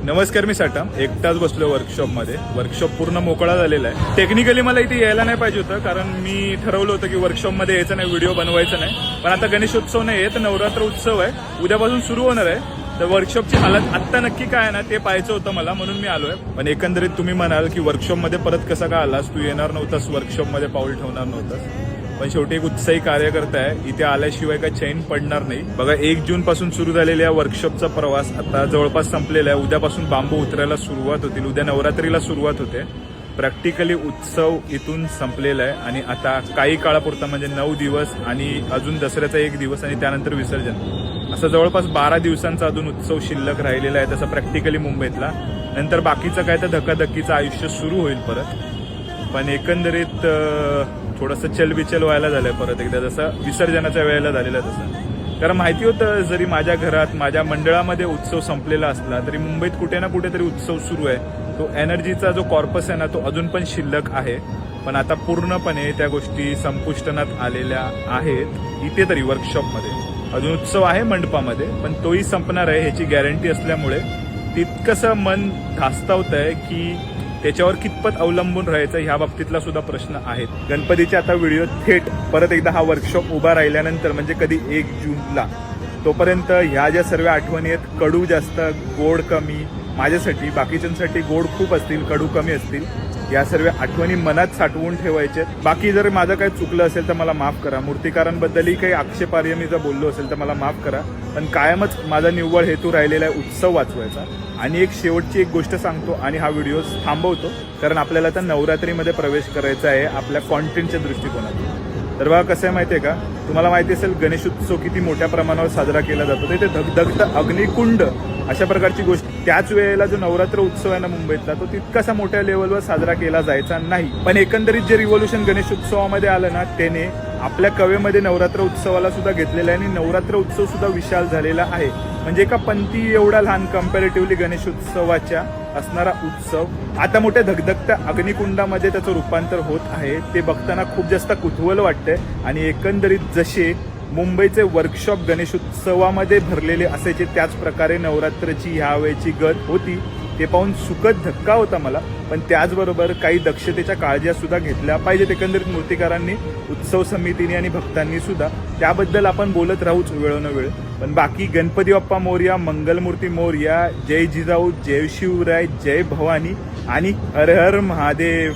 नमस्कार, मी साठा एकटाच बसलो वर्कशॉपमध्ये. वर्कशॉप पूर्ण मोकळा झालेला आहे. टेक्निकली मला इथे यायला नाही पाहिजे होतं, कारण मी ठरवलं होतं की वर्कशॉपमध्ये यायचं नाही, व्हिडिओ बनवायचा नाही. पण आता गणेशोत्सव नाही आहे, तर नवरात्र उत्सव आहे, उद्यापासून सुरू होणार आहे. तर वर्कशॉपची हालत आत्ता नक्की काय आहे ना ते पाहायचं होतं मला, म्हणून मी आलोय. पण एकंदरीत तुम्ही म्हणाल की वर्कशॉपमध्ये परत कसा का आलास, तू येणार नव्हतास, वर्कशॉपमध्ये पाऊल ठेवणार नव्हतास. पण शेवटी एक उत्साही कार्यकर्ता आहे, इथे आल्याशिवाय काही चैन पडणार नाही. बघा, 1 जून पासून सुरू झालेल्या वर्कशॉपचा प्रवास आता जवळपास संपलेला आहे. उद्यापासून बांबू उतरायला सुरुवात होतील, उद्या नवरात्रीला सुरुवात होते. प्रॅक्टिकली उत्सव इथून संपलेला आहे आणि आता काही काळापुरता म्हणजे 9 दिवस आणि अजून दसऱ्याचा 1 दिवस आणि त्यानंतर विसर्जन, असं जवळपास 12 दिवसांचा अजून उत्सव शिल्लक राहिलेला आहे तसं प्रॅक्टिकली मुंबईतला. नंतर बाकीचं काय तर धकाधकीचं आयुष्य सुरू होईल परत. पण एकंदरीत थोडंसं चलबिचल व्हायला झालंय परत एकदा, जसं विसर्जनाच्या वेळेला झालेलं तसं. कारण माहिती होतं, जरी माझ्या घरात माझ्या मंडळामध्ये उत्सव संपलेला असला तरी मुंबईत कुठे ना कुठेतरी उत्सव सुरू आहे. तो एनर्जीचा जो कॉर्पस आहे ना, तो अजून पण शिल्लक आहे. पण आता पूर्णपणे त्या गोष्टी संपुष्टनात आलेल्या आहेत. इथे तरी वर्कशॉपमध्ये अजून उत्सव आहे मंडपामध्ये, पण तोही संपणार आहे ह्याची गॅरंटी असल्यामुळे तितकंसं मन धास्तावत आहे की त्याच्यावर कितपत अवलंबून राहायचं ह्या बाबतीतला सुद्धा प्रश्न आहेत. गणपतीचे आता व्हिडिओ थेट परत एकदा हा वर्कशॉप उभा राहिल्यानंतर म्हणजे कधी 1 जूनला, तोपर्यंत ह्या ज्या सर्व आठवणी आहेत, कडू जास्त गोड कमी, माझ्यासाठी बाकीच्यांसाठी गोड खूप असतील, कडू कमी असतील, या सर्व आठवणी मनात साठवून ठेवायचे. बाकी जर माझं काही चुकलं असेल तर मला माफ करा. मूर्तिकारांबद्दलही काही आक्षेपार्ह मी जर बोललो असेल तर मला माफ करा. पण कायमच माझा निव्वळ हेतू राहिलेला आहे उत्सव वाचवायचा. आणि एक शेवटची एक गोष्ट सांगतो आणि हा व्हिडिओ थांबवतो, कारण आपल्याला आता नवरात्रीमध्ये प्रवेश करायचा आहे आपल्या कॉन्टेंटच्या दृष्टिकोनातून. तर बघा कसं आहे माहिती आहे का, तुम्हाला माहिती असेल गणेशोत्सव किती मोठ्या प्रमाणावर साजरा केला जातो. ते धगधगतं अग्निकुंड अशा प्रकारची गोष्ट. त्याच वेळेला जो नवरात्र उत्सव आहे ना मुंबईतला, तो तितकासा मोठ्या लेवलवर साजरा केला जायचा नाही. पण एकंदरीत जे रिव्होल्युशन गणेशोत्सवामध्ये आलं ना, त्याने आपल्या कवेमध्ये नवरात्र उत्सवाला सुद्धा घेतलेलं आहे आणि नवरात्र उत्सव सुद्धा विशाल झालेला आहे. म्हणजे एका पंथी एवढा लहान कम्पॅरेटिव्हली गणेशोत्सवाच्या असणारा उत्सव आता मोठ्या धगधगत्या अग्निकुंडामध्ये त्याचं रूपांतर होत आहे. ते बघताना खूप जास्त कुतूहल वाटतंय. आणि एकंदरीत जसे मुंबईचे वर्कशॉप गणेशोत्सवामध्ये भरलेले असायचे, त्याच प्रकारे नवरात्रची ह्यावेळची गत होती. ते पाहून सुखद धक्का होता मला. पण त्याचबरोबर काही दक्षतेच्या काळज्या सुद्धा घेतल्या पाहिजेत एकंदरीत मूर्तिकारांनी, उत्सव समितीने आणि भक्तांनी सुद्धा. त्याबद्दल आपण बोलत राहूच वेळोनवेळ. पण बाकी गणपती बाप्पा मोरया, मंगलमूर्ती मोरया, जय जिजाऊ, जय शिवराय, जय भवानी आणि हर हर महादेव.